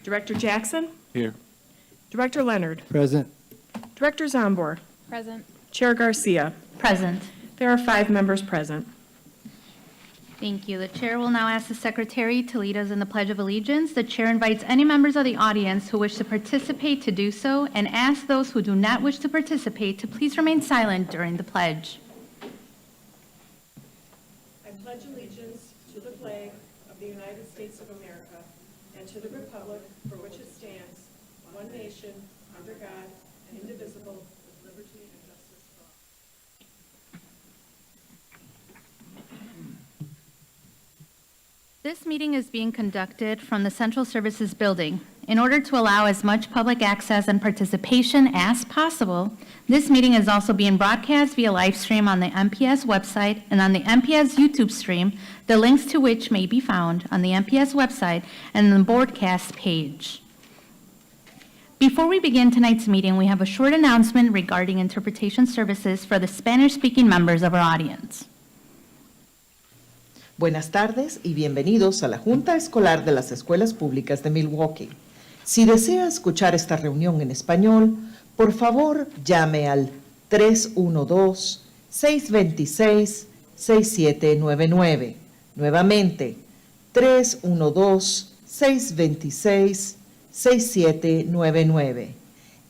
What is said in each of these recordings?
Director Jackson? Here. Director Leonard? Present. Director Zombor? Present. Chair Garcia? Present. There are 5 members present. Thank you. The chair will now ask the secretary to lead us in the Pledge of Allegiance. The chair invites any members of the audience who wish to participate to do so, and asks those who do not wish to participate to please remain silent during the pledge. I pledge allegiance to the flag of the United States of America and to the republic for which it stands, one nation, under God, indivisible, with liberty and justice for all. This meeting is being conducted from the Central Services Building. In order to allow as much public access and participation as possible, this meeting is also being broadcast via live stream on the MPS website and on the MPS YouTube stream, the links to which may be found on the MPS website and the broadcast page. Before we begin tonight's meeting, we have a short announcement regarding interpretation services for the Spanish-speaking members of our audience. Buenas tardes y bienvenidos a la Junta Escolar de las Escuelas Públicas de Milwaukee. Si desea escuchar esta reunión en español, por favor llame al 312-626-6799. Nuevamente, 312-626-6799.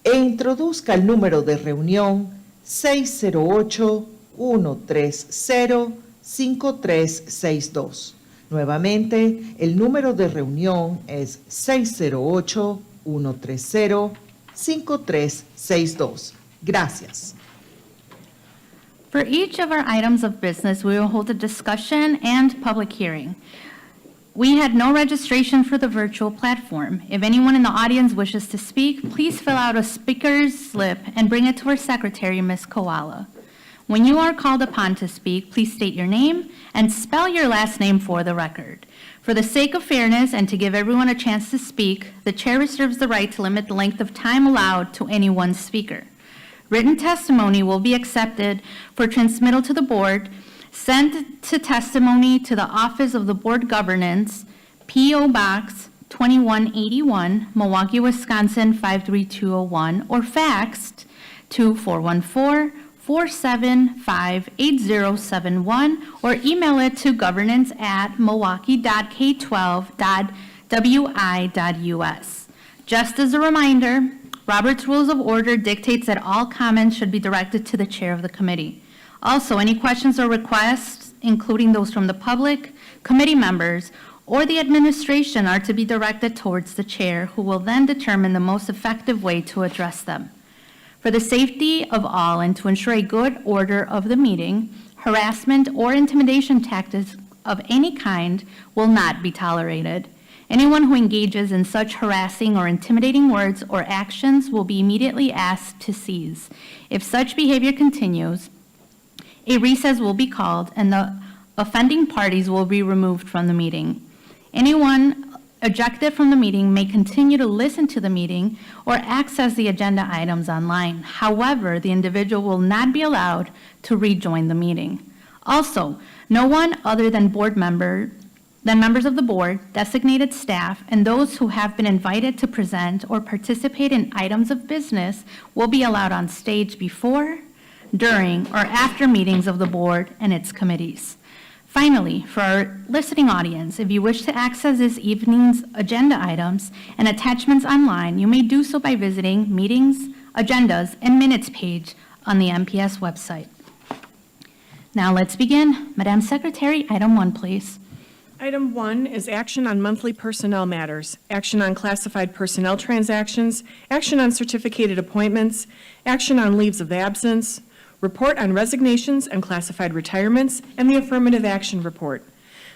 E introduzca el número de reunión 608-130-5362. Nuevamente, el número de reunión es 608-130-5362. Gracias. For each of our items of business, we will hold a discussion and public hearing. We had no registration for the virtual platform. If anyone in the audience wishes to speak, please fill out a speaker's slip and bring it to our secretary, Ms. Koala. When you are called upon to speak, please state your name and spell your last name for the record. For the sake of fairness and to give everyone a chance to speak, the chair reserves the right to limit the length of time allowed to any one speaker. Written testimony will be accepted for transmittal to the board, sent to testimony to the Office of the Board Governance, P.O. Box 2181, Milwaukee, Wisconsin 53201, or faxed to 414-475-8071, or email it to governance@milwaukee.k12.wi.us. Just as a reminder, Robert's Rules of Order dictates that all comments should be directed to the chair of the committee. Also, any questions or requests, including those from the public, committee members, or the administration, are to be directed towards the chair, who will then determine the most effective way to address them. For the safety of all and to ensure a good order of the meeting, harassment or intimidation tactics of any kind will not be tolerated. Anyone who engages in such harassing or intimidating words or actions will be immediately asked to cease. If such behavior continues, a recess will be called and the offending parties will be removed from the meeting. Anyone ejected from the meeting may continue to listen to the meeting or access the agenda items online. However, the individual will not be allowed to rejoin the meeting. Also, no one other than members of the board, designated staff, and those who have been invited to present or participate in items of business will be allowed on stage before, during, or after meetings of the board and its committees. Finally, for our listening audience, if you wish to access this evening's agenda items and attachments online, you may do so by visiting Meetings, Agendas, and Minutes page on the MPS website. Now let's begin. Madam Secretary, item 1, please. Item 1 is action on monthly personnel matters, action on classified personnel transactions, action on certificated appointments, action on leaves of absence, report on resignations and classified retirements, and the affirmative action report.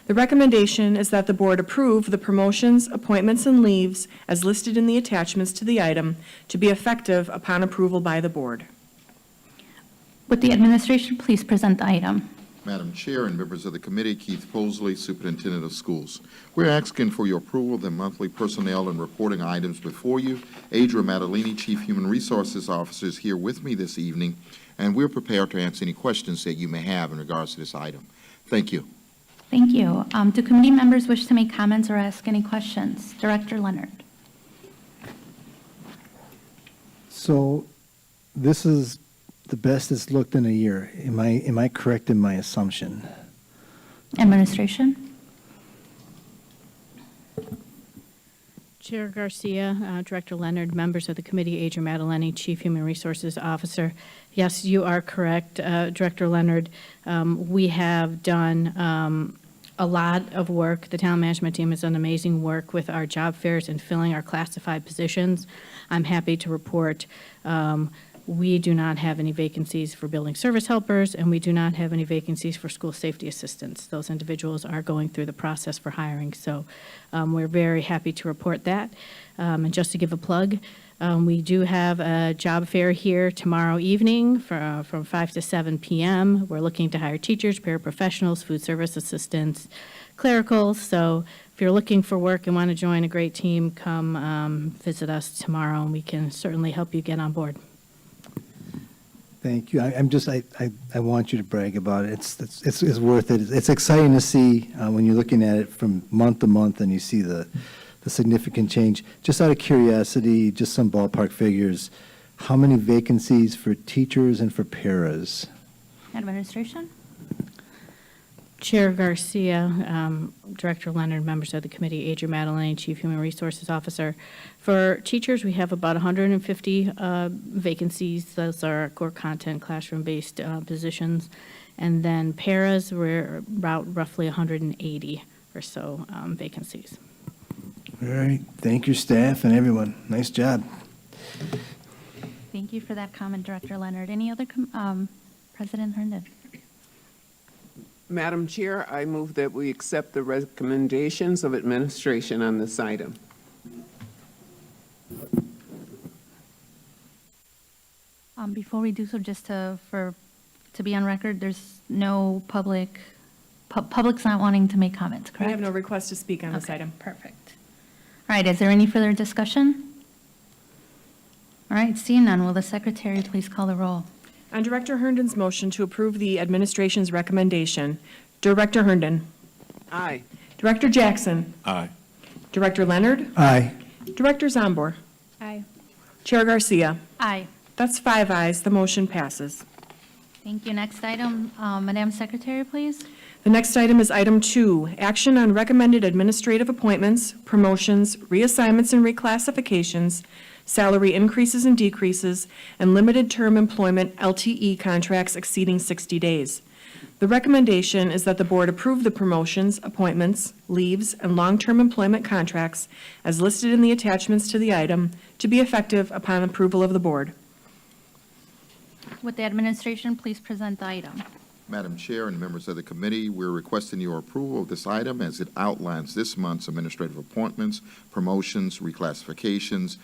The recommendation is that the board approve the promotions, appointments, and leaves as listed in the attachments to the item to be effective upon approval by the board. Would the administration please present the item? Madam Chair and members of the committee, Keith Posley, Superintendent of Schools. We're asking for your approval of the monthly personnel and reporting items before you. Adria Matalini, Chief Human Resources Officer, is here with me this evening, and we're prepared to answer any questions that you may have in regards to this item. Thank you. Thank you. Do committee members wish to make comments or ask any questions? Director Leonard. So this is the best it's looked in a year. Am I correct in my assumption? Administration? Chair Garcia, Director Leonard, members of the committee, Adria Maddaleni, Chief Human Resources Officer. Yes, you are correct, Director Leonard. We have done a lot of work. The talent management team has done amazing work with our job fairs and filling our classified positions. I'm happy to report we do not have any vacancies for building service helpers, and we do not have any vacancies for school safety assistants. Those individuals are going through the process for hiring, so we're very happy to report that. And just to give a plug, we do have a job fair here tomorrow evening from 5 to 7 p.m. We're looking to hire teachers, paraprofessionals, food service assistants, clericals. So if you're looking for work and want to join a great team, come visit us tomorrow, and we can certainly help you get on board. Thank you. I want you to brag about it. It's worth it. It's exciting to see when you're looking at it from month to month and you see the significant change. Just out of curiosity, just some ballpark figures, how many vacancies for teachers and for paras? Administration? Chair Garcia, Director Leonard, members of the committee, Adria Maddaleni, Chief Human Resources Officer. For teachers, we have about 150 vacancies. Those are core content, classroom-based positions. And then paras, we're about roughly 180 or so vacancies. All right. Thank your staff and everyone. Nice job. Thank you for that comment, Director Leonard. Any other, President Herndon? Madam Chair, I move that we accept the recommendations of administration on this item. Before we do so, just to be on record, there's no public's not wanting to make comments, We correct? have no request to speak on this Okay, item. Perfect. All right, is there any further discussion? All right, seeing none, will the secretary please call the roll? On Director Herndon's motion to approve the administration's recommendation, Director Herndon. Aye. Director Jackson. Aye. Director Leonard. Aye. Director Zombor. Aye. Chair Garcia. Aye. That's 5 ayes. The motion passes. Thank you. Next item, Madam Secretary, please. The next item is item 2, action on recommended administrative appointments, promotions, reassignments and reclassifications, salary increases and decreases, and limited term employment LTE contracts exceeding 60 days. The recommendation is that the board approve the promotions, appointments, leaves, and long-term employment contracts as listed in the attachments to the item to be effective upon approval of the board. Would the administration please present the item? Madam Chair and members of the committee, we're requesting your approval of this item as it outlines this month's administrative appointments, promotions, reclassifications,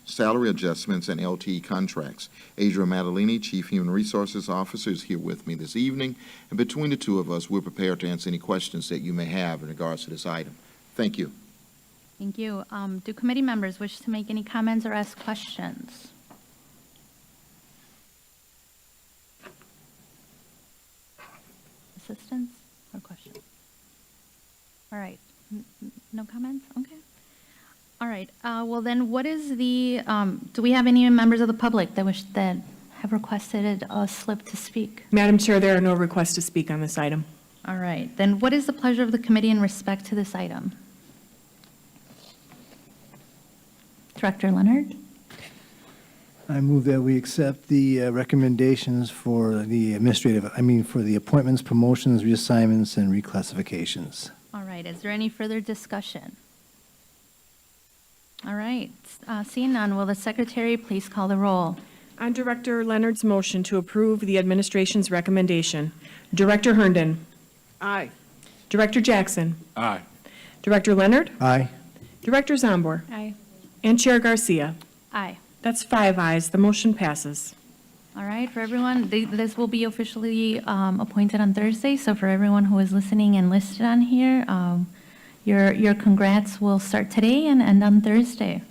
salary adjustments, and LTE contracts. Adria Maddaleni, Chief Human Resources Officer, is here with me this evening, and between the two of us, we're prepared to answer any questions that you may have in regards to this item. Thank you. Thank you. Do committee members wish to make any comments or ask questions? Assistance or questions? All right. No comments? Okay. All right. Well, then, what is the, do we have any members of the public that have requested a slip to speak? Madam Chair, there are no requests to speak on this item. All right. Then what is the pleasure of the committee in respect to this item? Director Leonard? I move that we accept the recommendations for the for the appointments, promotions, reassignments, and reclassifications. All right. Is there any further discussion? All right. Seeing none, will the secretary please call the roll? On Director Leonard's motion to approve the administration's recommendation, Director Herndon. Aye. Director Jackson. Aye. Director Leonard. Aye. Director Zombor. Aye. And Chair Garcia. Aye. That's 5 ayes. The motion passes. All right, for everyone, this will be officially appointed on Thursday, so for everyone who is listening and listed on here, your congrats will start today and end on Thursday.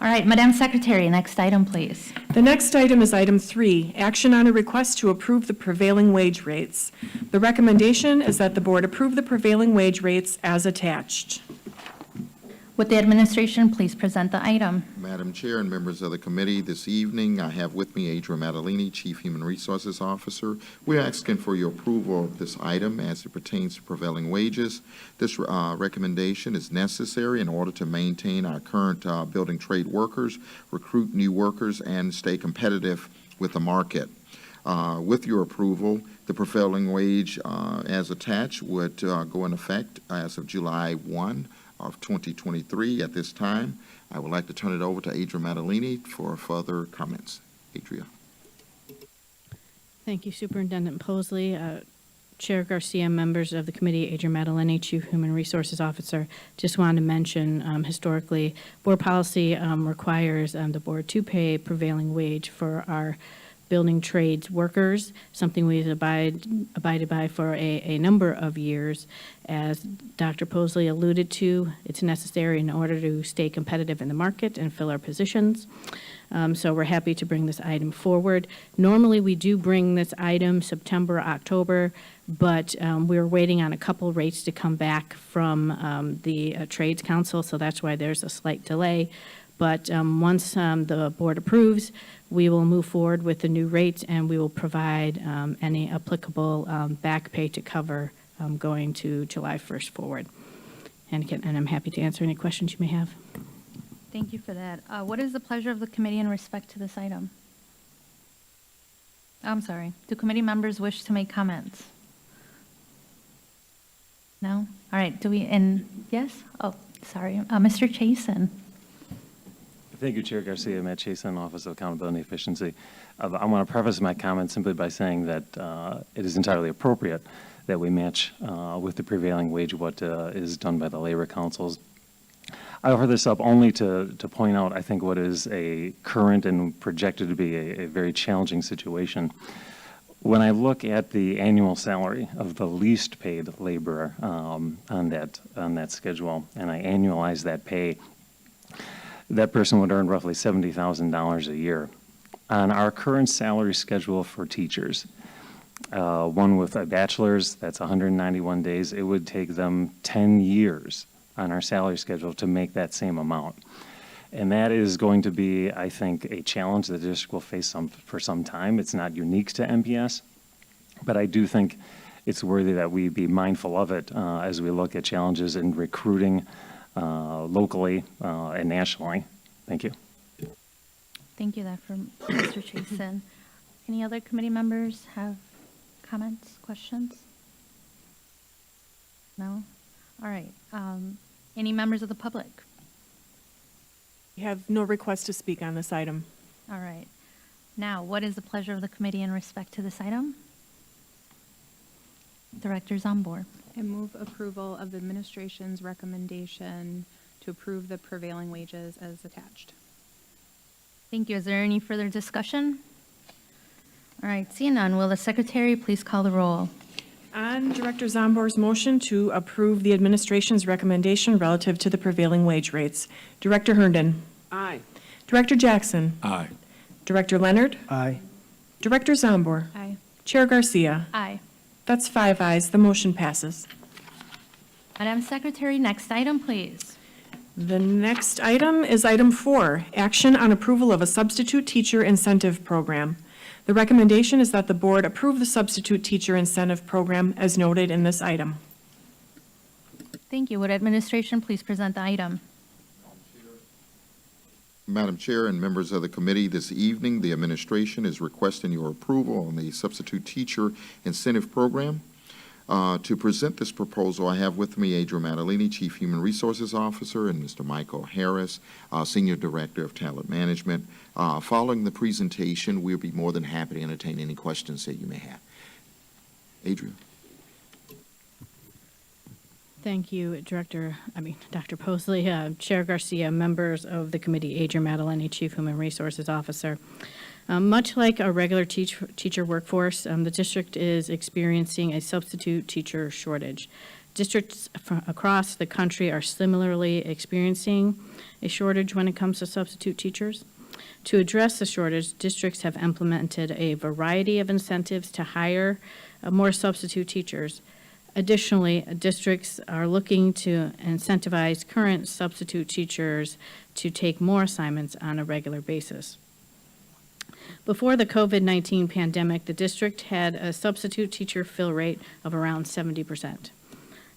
All right, Madam Secretary, next item, please. The next item is item 3, action on a request to approve the prevailing wage rates. The recommendation is that the board approve the prevailing wage rates as attached. Would the administration please present the item? Madam Chair and members of the committee, this evening I have with me Adria Matalini, Chief Human Resources Officer. We're asking for your approval of this item as it pertains to prevailing wages. This recommendation is necessary in order to maintain our current building trade workers, recruit new workers, and stay competitive with the market. With your approval, the prevailing wage as attached would go in effect as of July 1 of 2023. At this time, I would like to turn it over to Adria Matalini for further comments. Adria. Thank you, Superintendent Posley. Chair Garcia, members of the committee, Adria Matalini, Chief Human Resources Officer. Just wanted to mention, historically, board policy requires the board to pay prevailing wage for our building trades workers, something we've abided by for a number of years. As Dr. Posley alluded to, it's necessary in order to stay competitive in the market and fill our positions. So we're happy to bring this item forward. Normally, we do bring this item September, October, but we're waiting on a couple rates to come back from the Trades Council, so that's why there's a slight delay. But once the board approves, we will move forward with the new rates, and we will provide any applicable back pay to cover going to July 1st forward. And again, I'm happy to answer any questions you may have. Thank you for that. What is the pleasure of the committee in respect to this item? I'm sorry. Do committee members wish to make comments? No? All right. Do we, and yes? Oh, sorry. Mr. Chasen. Thank you, Chair Garcia. Matt Chasen, Office of Accountability and Efficiency. I want to preface my comments simply by saying that it is entirely appropriate that we match with the prevailing wage what is done by the labor councils. I offer this up only to point out, I think, what is a current and projected to be a very challenging situation. When I look at the annual salary of the least paid laborer on that schedule, and I annualize that pay, that person would earn roughly $70,000 a year. On our current salary schedule for teachers, one with a bachelor's, that's 191 days, it would take them 10 years on our salary schedule to make that same amount. And that is going to be, I think, a challenge the district will face for some time. It's not unique to MPS, but I do think it's worthy that we be mindful of it as we look at challenges in recruiting locally and nationally. Thank you. Thank you for Mr. Chasen. Any other committee members have comments, questions? No? All right. Any members of the public? We have no request to speak on this item. All right. Now, what is the pleasure of the committee in respect to this item? Directors on board. I move approval of the administration's recommendation to approve the prevailing wages as attached. Thank you. Is there any further discussion? All right, seeing none, will the secretary please call the roll? On Director Zombor's motion to approve the administration's recommendation relative to the prevailing wage rates, Director Herndon. Aye. Director Jackson. Aye. Director Leonard. Aye. Director Zombor. Aye. Chair Garcia. Aye. That's 5 ayes. The motion passes. Madam Secretary, next item, please. The next item is item 4, action on approval of a substitute teacher incentive program. The recommendation is that the board approve the substitute teacher incentive program as noted in this item. Thank you. Would administration please present the item? Madam Chair and members of the committee, this evening, the administration is requesting your approval on the substitute teacher incentive program. To present this proposal, I have with me Adria Matalini, Chief Human Resources Officer, and Mr. Michael Harris, Senior Director of Talent Management. Following the presentation, we'll be more than happy to entertain any questions that you may have. Adria. Thank you, Dr. Posley, Chair Garcia, members of the committee, Adria Matalini, Chief Human Resources Officer. Much like a regular teacher workforce, the district is experiencing a substitute teacher shortage. Districts across the country are similarly experiencing a shortage when it comes to substitute teachers. To address the shortage, districts have implemented a variety of incentives to hire more substitute teachers. Additionally, districts are looking to incentivize current substitute teachers to take more assignments on a regular basis. Before the COVID-19 pandemic, the district had a substitute teacher fill rate of around 70%.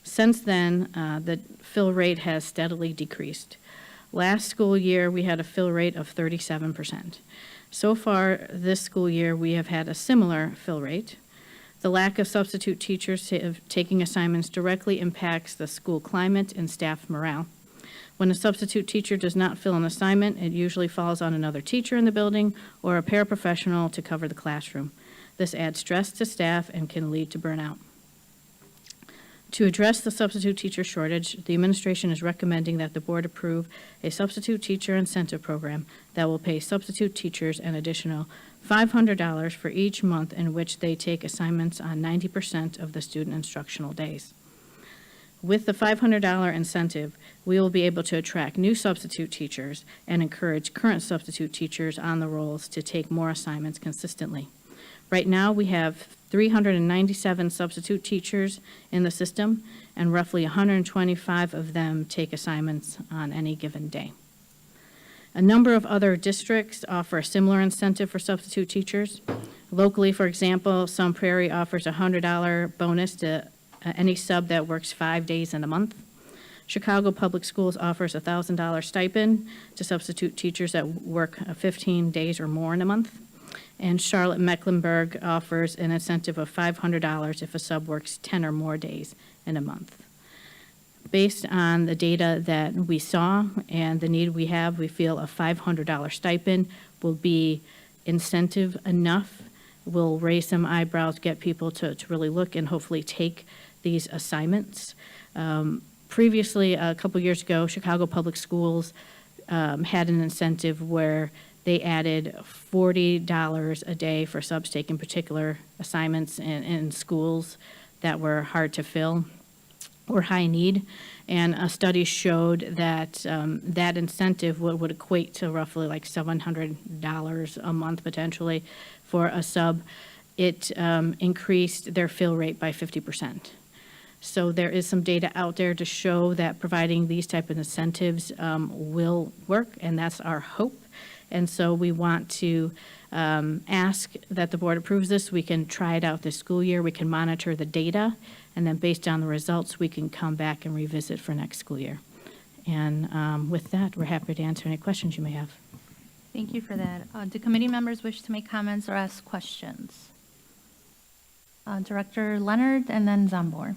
Since then, the fill rate has steadily decreased. Last school year, we had a fill rate of 37%. So far this school year, we have had a similar fill rate. The lack of substitute teachers taking assignments directly impacts the school climate and staff morale. When a substitute teacher does not fill an assignment, it usually falls on another teacher in the building or a paraprofessional to cover the classroom. This adds stress to staff and can lead to burnout. To address the substitute teacher shortage, the administration is recommending that the board approve a substitute teacher incentive program that will pay substitute teachers an additional $500 for each month in which they take assignments on 90% of the student instructional days. With the $500 incentive, we will be able to attract new substitute teachers and encourage current substitute teachers on the rolls to take more assignments consistently. Right now, we have 397 substitute teachers in the system, and roughly 125 of them take assignments on any given day. A number of other districts offer a similar incentive for substitute teachers. Locally, for example, Sun Prairie offers a $100 bonus to any sub that works 5 days in a month. Chicago Public Schools offers a $1,000 stipend to substitute teachers that work 15 days or more in a month. And Charlotte Mecklenburg offers an incentive of $500 if a sub works 10 or more days in a month. Based on the data that we saw and the need we have, we feel a $500 stipend will be incentive enough, will raise some eyebrows, get people to really look and hopefully take these assignments. Previously, a couple years ago, Chicago Public Schools had an incentive where they added $40 a day for subs taking particular assignments in schools that were hard to fill or high need. And a study showed that that incentive would equate to roughly like $700 a month potentially for a sub. It increased their fill rate by 50%. So there is some data out there to show that providing these type of incentives will work, and that's our hope. And so we want to ask that the board approves this. We can try it out this school year. We can monitor the data, and then based on the results, we can come back and revisit for next school year. And with that, we're happy to answer any questions you may have. Thank you for that. Do committee members wish to make comments or ask questions? Director Leonard and then Zambor.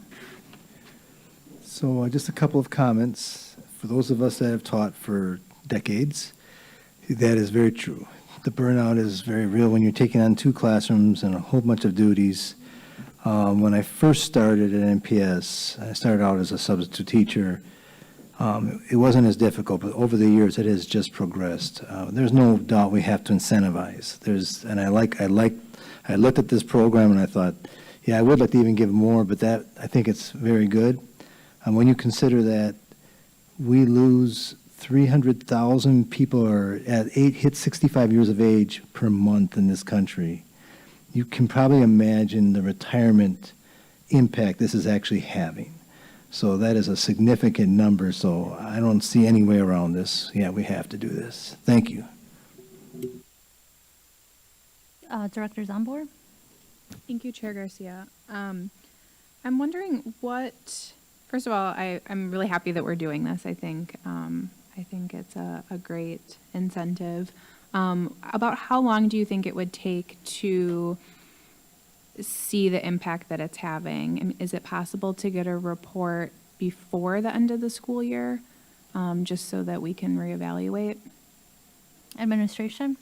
So just a couple of comments. For those of us that have taught for decades, that is very true. The burnout is very real when you're taking on 2 classrooms and a whole bunch of duties. When I first started at NPS, I started out as a substitute teacher. It wasn't as difficult, but over the years it has just progressed. There's no doubt we have to incentivize. I looked at this program and I thought, yeah, I would like to even give more, but I think it's very good. When you consider that we lose 300,000 people hit 65 years of age per month in this country, you can probably imagine the retirement impact this is actually having. So that is a significant number, so I don't see any way around this. Yeah, we have to do this. Thank you. Director Zambor? Thank you, Chair Garcia. I'm wondering first of all, I'm really happy that we're doing this. I think it's a great incentive. About how long do you think it would take to see the impact that it's having? I mean, is it possible to get a report before the end of the school year, just so that we can reevaluate? Administration?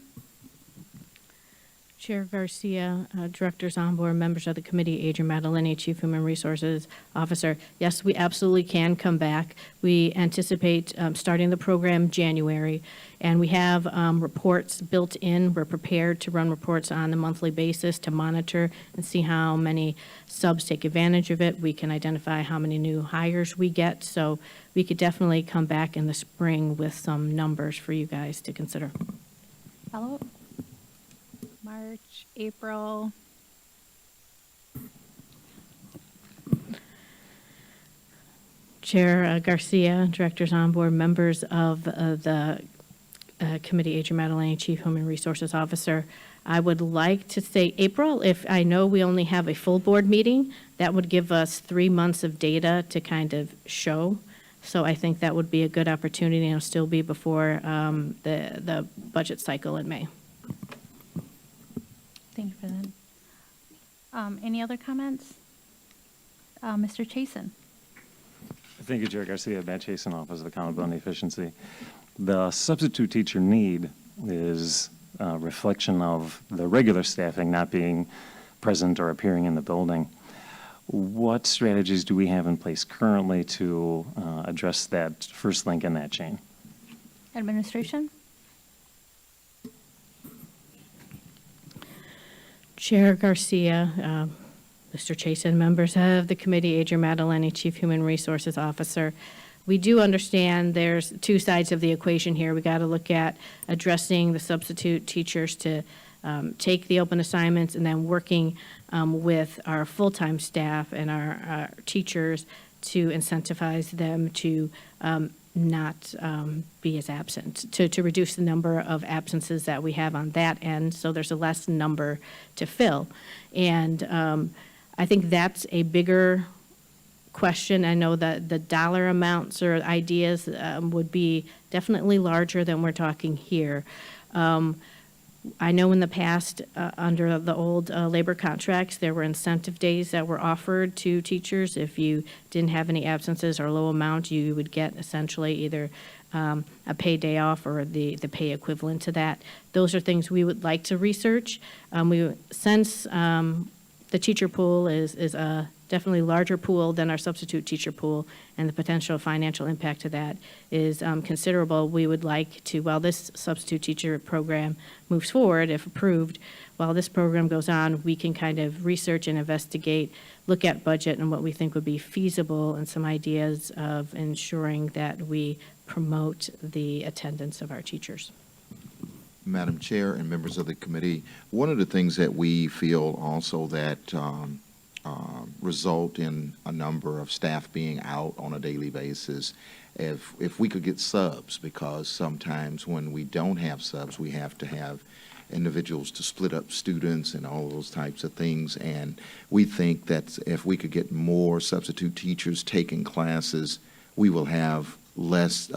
Chair Garcia, Directors on Board, members of the committee, Adrian Madeline, Chief Human Resources Officer. Yes, we absolutely can come back. We anticipate starting the program January, and we have reports built in. We're prepared to run reports on a monthly basis to monitor and see how many subs take advantage of it. We can identify how many new hires we get, so we could definitely come back in the spring with some numbers for you guys to consider. Follow-up? March, April. Chair Garcia, Directors on Board, members of the committee, Adrian Madeline, Chief Human Resources Officer. I would like to say April. If I know we only have a full board meeting, that would give us 3 months of data to kind of show. So I think that would be a good opportunity, and it'll still be before the budget cycle in May. Thank you for that. Any other comments? Mr. Chasen? Thank you, Chair Garcia. Matt Chasen, Office of Accountability and Efficiency. The substitute teacher need is a reflection of the regular staffing not being present or appearing in the building. What strategies do we have in place currently to address that first link in that chain? Administration? Chair Garcia, Mr. Chasen, members of the committee, Adrian Madeline, Chief Human Resources Officer. We do understand there's two sides of the equation here. We got to look at addressing the substitute teachers to take the open assignments, and then working with our full-time staff and our teachers to incentivize them to not be as absent, to reduce the number of absences that we have on that end, so there's a less number to fill. And I think that's a bigger question. I know that the dollar amounts or ideas would be definitely larger than we're talking here. I know in the past, under the old labor contracts, there were incentive days that were offered to teachers. If you didn't have any absences or low amount, you would get essentially either a paid day off or the pay equivalent to that. Those are things we would like to research. Since the teacher pool is a definitely larger pool than our substitute teacher pool, and the potential financial impact of that is considerable. We would like to, while this substitute teacher program moves forward, if approved, while this program goes on, we can kind of research and investigate, look at budget and what we think would be feasible, and some ideas of ensuring that we promote the attendance of our teachers. Madam Chair and members of the committee, one of the things that we feel also that result in a number of staff being out on a daily basis, if we could get subs, because sometimes when we don't have subs, we have to have individuals to split up students and all those types of things. And we think that if we could get more substitute teachers taking classes, we will have less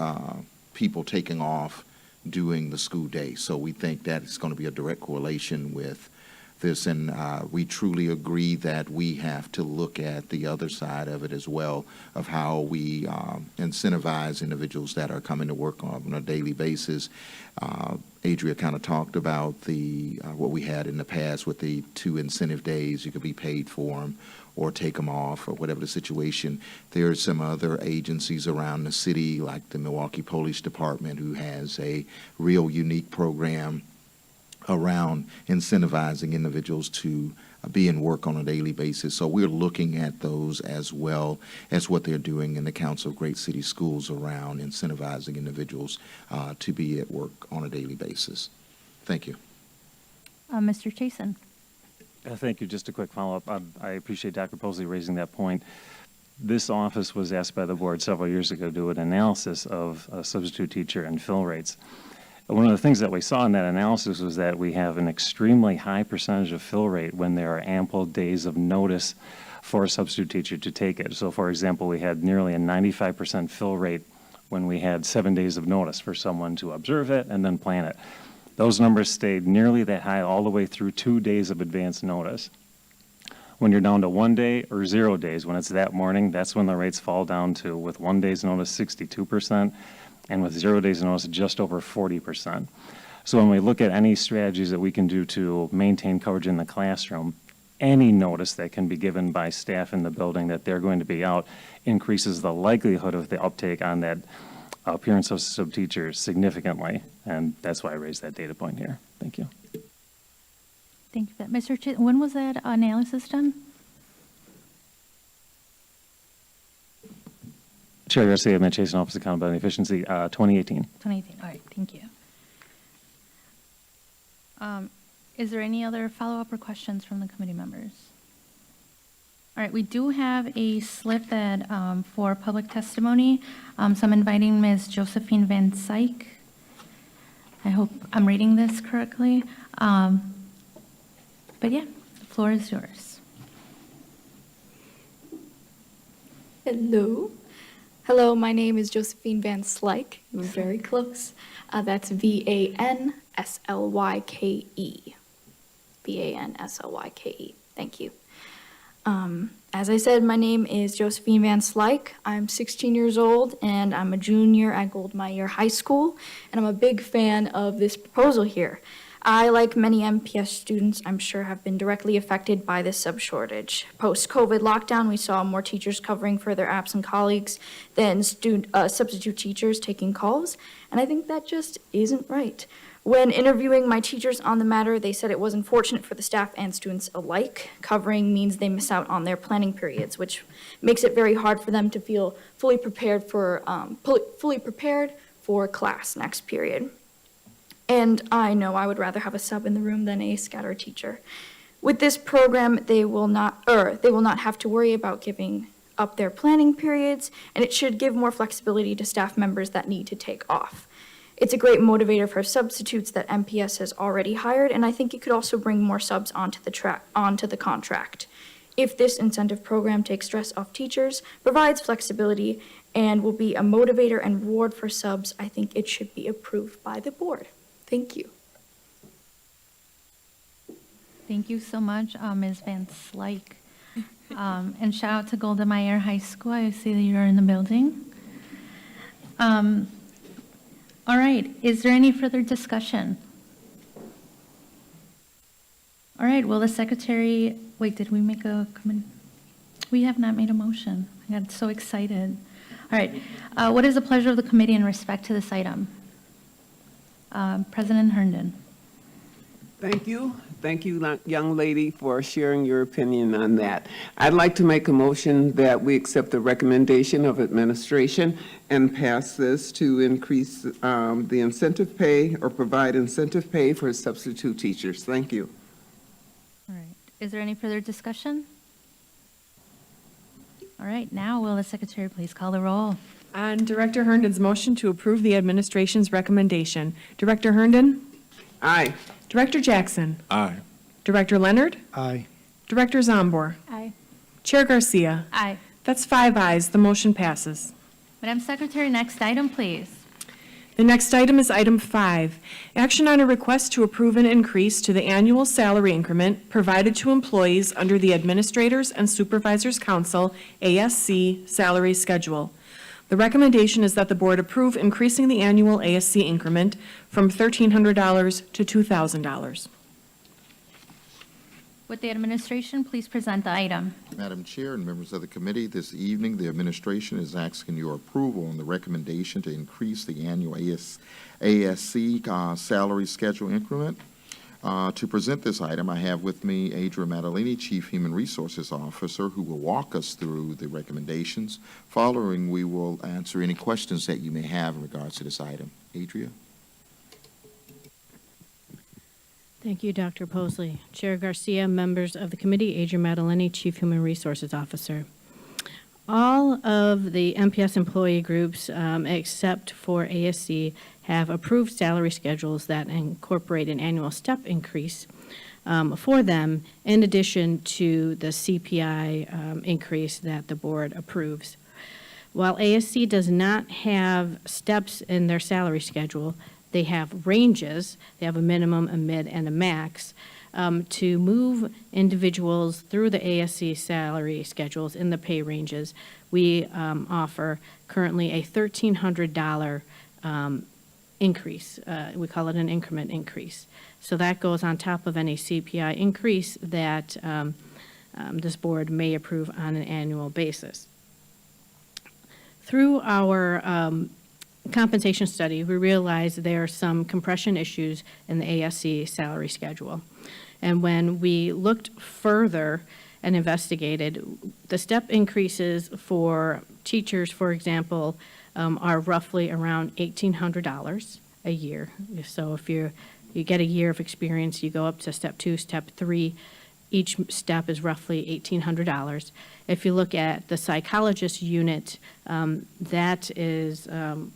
people taking off during the school day. So we think that it's going to be a direct correlation with this, and we truly agree that we have to look at the other side of it as well, of how we incentivize individuals that are coming to work on a daily basis. Adria kind of talked about the what we had in the past with the 2 incentive days. You could be paid for them or take them off, or whatever the situation. There are some other agencies around the city, like the Milwaukee Police Department, who has a real unique program around incentivizing individuals to be in work on a daily basis. So we're looking at those as well as what they're doing in the Council of Great City Schools around incentivizing individuals to be at work on a daily basis. Thank you. Mr. Chasen? Thank you. Just a quick follow-up. I appreciate Dr. Posley raising that point. This office was asked by the board several years ago to do an analysis of substitute teacher and fill rates. One of the things that we saw in that analysis was that we have an extremely high percentage of fill rate when there are ample days of notice for a substitute teacher to take it. So, for example, we had nearly a 95% fill rate when we had 7 days of notice for someone to observe it and then plan it. Those numbers stayed nearly that high all the way through 2 days of advance notice. When you're down to 1 day or 0 days, when it's that morning, that's when the rates fall down to, with 1 day's notice, 62%. And with 0 days notice, just over 40%. So when we look at any strategies that we can do to maintain coverage in the classroom, any notice that can be given by staff in the building that they're going to be out increases the likelihood of the uptake on that appearance of sub-teachers significantly, and that's why I raised that data point here. Thank you. Thank you. Mr. When was that analysis done? Chair Garcia, Matt Chasen, Office of Accountability and Efficiency, 2018. 2018. All right, thank you. Is there any other follow-up or questions from the committee members? All right, we do have a slip that for public testimony. So I'm inviting Ms. Josephine Van Syke. I hope I'm reading this correctly. But yeah, the floor is yours. Hello. Hello, my name is Josephine Van Slyke. You were very close. That's V-A-N-S-L-Y-K-E. V-A-N-S-L-Y-K-E. Thank you. As I said, my name is Josephine Van Slyke. I'm 16 years old, and I'm a junior at Goldmeyer High School, and I'm a big fan of this proposal here. I, like many MPS students, I'm sure have been directly affected by this sub shortage. Post-COVID lockdown, we saw more teachers covering for their absent colleagues than substitute teachers taking calls, and I think that just isn't right. When interviewing my teachers on the matter, they said it was unfortunate for the staff and students alike. Covering means they miss out on their planning periods, which makes it very hard for them to feel fully prepared for class next period. And I know I would rather have a sub in the room than a scatter teacher. With this program, they will not have to worry about giving up their planning periods, and it should give more flexibility to staff members that need to take off. It's a great motivator for substitutes that MPS has already hired, and I think it could also bring more subs onto the contract. If this incentive program takes stress off teachers, provides flexibility, and will be a motivator and reward for subs, I think it should be approved by the board. Thank you. Thank you so much, Ms. Van Slyke. And shout out to Goldmeyer High School. I see that you're in the building. All right, is there any further discussion? All right, will the secretary, wait, did we make a comment? We have not made a motion. I got so excited. All right, what is the pleasure of the committee in respect to this item? President Herndon. Thank you. Thank you, young lady, for sharing your opinion on that. I'd like to make a motion that we accept the recommendation of administration and pass this to increase the incentive pay or provide incentive pay for substitute teachers. Thank you. All right, is there any further discussion? All right, now will the secretary please call the roll? On Director Herndon's motion to approve the administration's recommendation, Director Herndon? Aye. Director Jackson? Aye. Director Leonard? Aye. Director Zombor? Aye. Chair Garcia? Aye. That's 5 ayes. The motion passes. Madam Secretary, next item, please. The next item is item 5, action on a request to approve an increase to the annual salary increment provided to employees under the Administrators and Supervisors Council, ASC, salary schedule. The recommendation is that the board approve increasing the annual ASC increment from $1,300 to $2,000. Would the administration please present the item? Madam Chair and members of the committee, this evening, the administration is asking your approval on the recommendation to increase the annual ASC salary schedule increment. To present this item, I have with me Adria Maddalini, Chief Human Resources Officer, who will walk us through the recommendations. Following, we will answer any questions that you may have in regards to this item. Adria? Thank you, Dr. Posley. Chair Garcia, members of the committee, Adria Maddalini, Chief Human Resources Officer. All of the MPS employee groups, except for ASC, have approved salary schedules that incorporate an annual step increase for them, in addition to the CPI increase that the board approves. While ASC does not have steps in their salary schedule, they have ranges. They have a minimum, a mid, and a max. To move individuals through the ASC salary schedules in the pay ranges, we offer currently a $1,300 increase. We call it an increment increase. So that goes on top of any CPI increase that this board may approve on an annual basis. Through our compensation study, we realized there are some compression issues in the ASC salary schedule. And when we looked further and investigated, the step increases for teachers, for example, are roughly around $1,800 a year. So if you get a year of experience, you go up to step 2, step 3. Each step is roughly $1,800. If you look at the psychologist unit, that is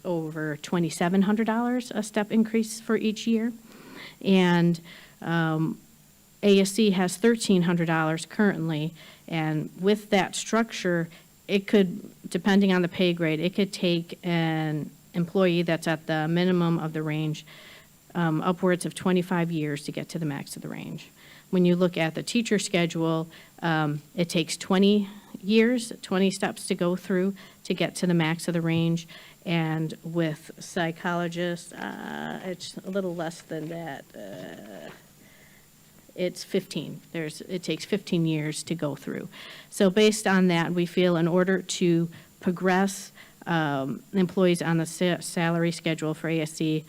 over $2,700 a step increase for each year. And ASC has $1,300 currently, and with that structure, it could, depending on the pay grade, it could take an employee that's at the minimum of the range upwards of 25 years to get to the max of the range. When you look at the teacher schedule, it takes 20 years, 20 steps to go through to get to the max of the range. And with psychologists, it's a little less than that. It's 15. It takes 15 years to go through. So based on that, we feel in order to progress employees on the salary schedule for ASC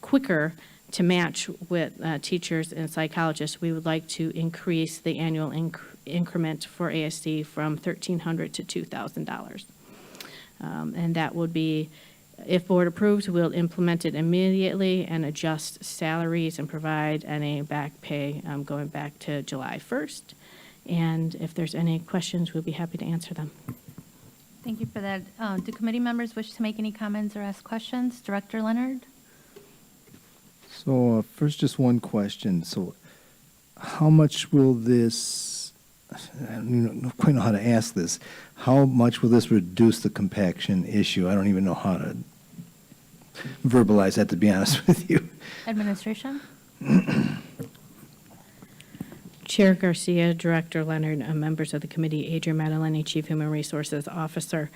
quicker to match with teachers and psychologists, we would like to increase the annual increment for ASC from $1,300 to $2,000. And that would be, if board approves, we'll implement it immediately and adjust salaries and provide any back pay going back to July 1st. And if there's any questions, we'll be happy to answer them. Thank you for that. Do committee members wish to make any comments or ask questions? Director Leonard? So first, just one question. So how much will this, I don't quite know how to ask this, how much will this reduce the compaction issue? I don't even know how to verbalize that, to be honest with you. Administration? Chair Garcia, Director Leonard, members of the committee, Adrian Maddaleni, Chief Human Resources Officer.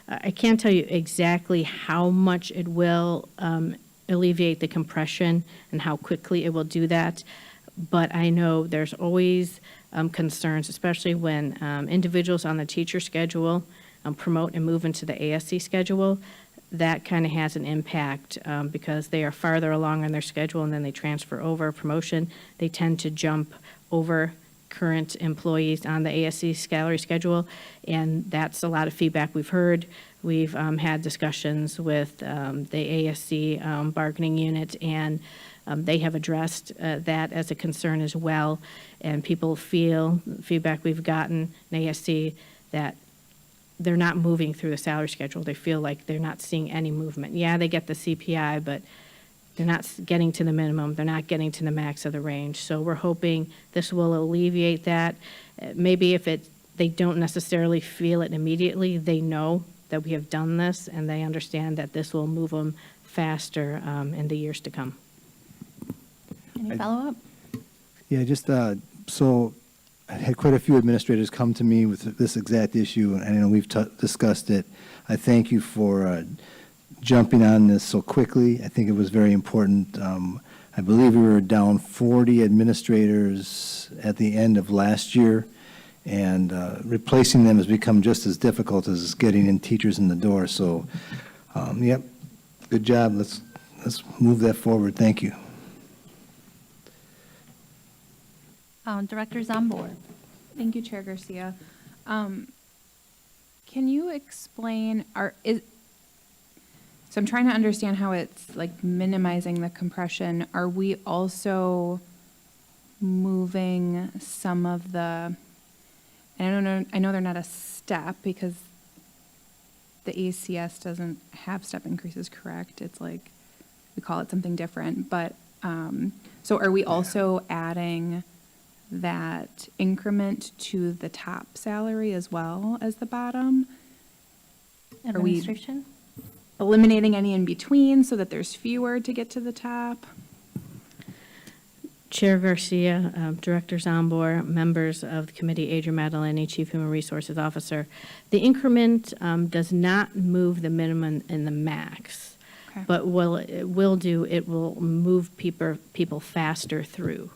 I can't tell you exactly how much it will alleviate the compression and how quickly it will do that, but I know there's always concerns, especially when individuals on the teacher schedule promote and move into the ASC schedule. That kind of has an impact because they are farther along on their schedule and then they transfer over promotion. They tend to jump over current employees on the ASC salary schedule, and that's a lot of feedback we've heard. We've had discussions with the ASC bargaining unit, and they have addressed that as a concern as well. And people feel, feedback we've gotten in ASC, that they're not moving through the salary schedule. They feel like they're not seeing any movement. Yeah, they get the CPI, but they're not getting to the minimum. They're not getting to the max of the range. So we're hoping this will alleviate that. Maybe if they don't necessarily feel it immediately, they know that we have done this, and they understand that this will move them faster in the years to come. Any follow-up? Yeah, just so I had quite a few administrators come to me with this exact issue, and I know we've discussed it. I thank you for jumping on this so quickly. I think it was very important. I believe we were down 40 administrators at the end of last year, and replacing them has become just as difficult as getting in teachers in the door. So, yep, good job. Let's move that forward. Thank you. Director Zambor. Thank you, Chair Garcia. Can you explain so I'm trying to understand how it's like minimizing the compression. Are we also moving some of the, and I know they're not a step because the ACS doesn't have step increases, correct? It's like, we call it something different, but, so are we also adding that increment to the top salary as well as the bottom? Are we Administration? eliminating any in between so that there's fewer to get to the top? Chair Garcia, Director Zambor, members of the committee, Adrian Maddaleni, Chief Human Resources Officer. The increment does not move the minimum and the max. Okay. But what it will do, it will move people faster through.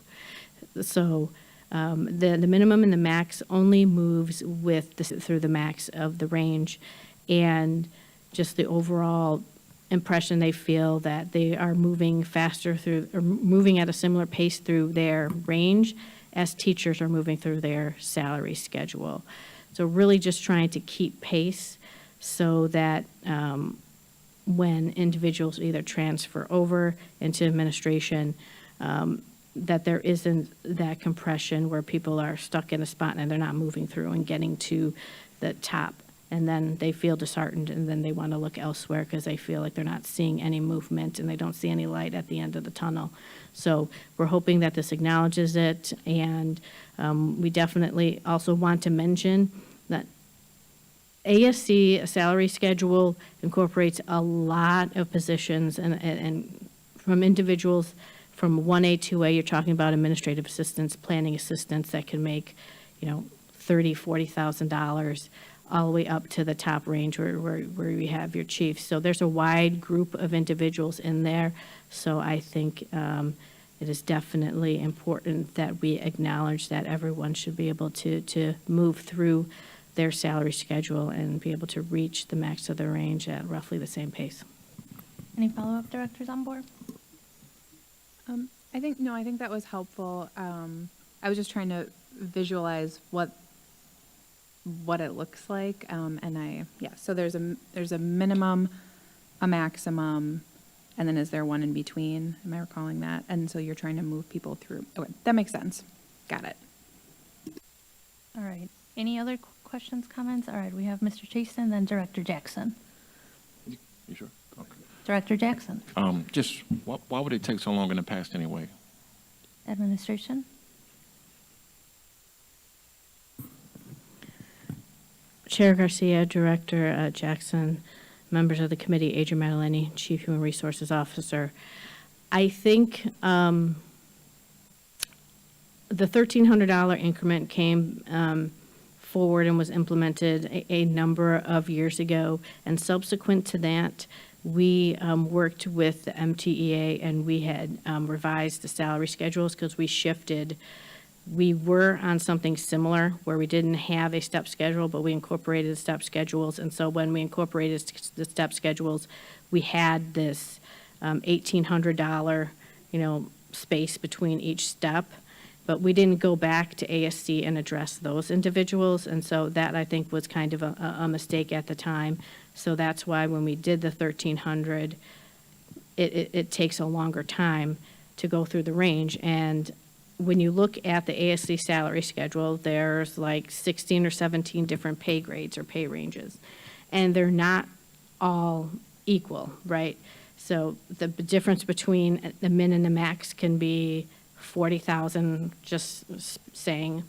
So the minimum and the max only moves through the max of the range, and just the overall impression they feel that they are moving faster through, or moving at a similar pace through their range as teachers are moving through their salary schedule. So really just trying to keep pace so that when individuals either transfer over into administration, that there isn't that compression where people are stuck in a spot and they're not moving through and getting to the top. And then they feel disheartened, and then they want to look elsewhere because they feel like they're not seeing any movement and they don't see any light at the end of the tunnel. So we're hoping that this acknowledges it, and we definitely also want to mention that ASC salary schedule incorporates a lot of positions and from individuals from 1A, 2A, you're talking about administrative assistants, planning assistants that can make, $30,000, $40,000, all the way up to the top range where you have your chiefs. So there's a wide group of individuals in there. So I think it is definitely important that we acknowledge that everyone should be able to move through their salary schedule and be able to reach the max of the range at roughly the same pace. Any follow-up directors on board? I think that was helpful. I was just trying to visualize what it looks like, so there's a minimum, a maximum, and then is there one in between? Am I recalling that? And so you're trying to move people through. Okay, that makes sense. Got it. All right. Any other questions, comments? All right, we have Mr. Chason, then Director Jackson. You sure? Okay. Director Jackson. Just, why would it take so long in the past anyway? Administration. Chair Garcia, Director Jackson, members of the committee, Adrian Maddaleni, Chief Human Resources Officer. I think the $1,300 increment came forward and was implemented a number of years ago, and subsequent to that, we worked with the MTEA and we had revised the salary schedules because we shifted. We were on something similar where we didn't have a step schedule, but we incorporated the step schedules. And so when we incorporated the step schedules, we had this $1,800, space between each step. But we didn't go back to ASC and address those individuals. And so that, I think, was kind of a mistake at the time. So that's why when we did the $1,300, it takes a longer time to go through the range. And when you look at the ASC salary schedule, there's like 16 or 17 different pay grades or pay ranges. And they're not all equal, right? So the difference between the min and the max can be 40,000, just saying,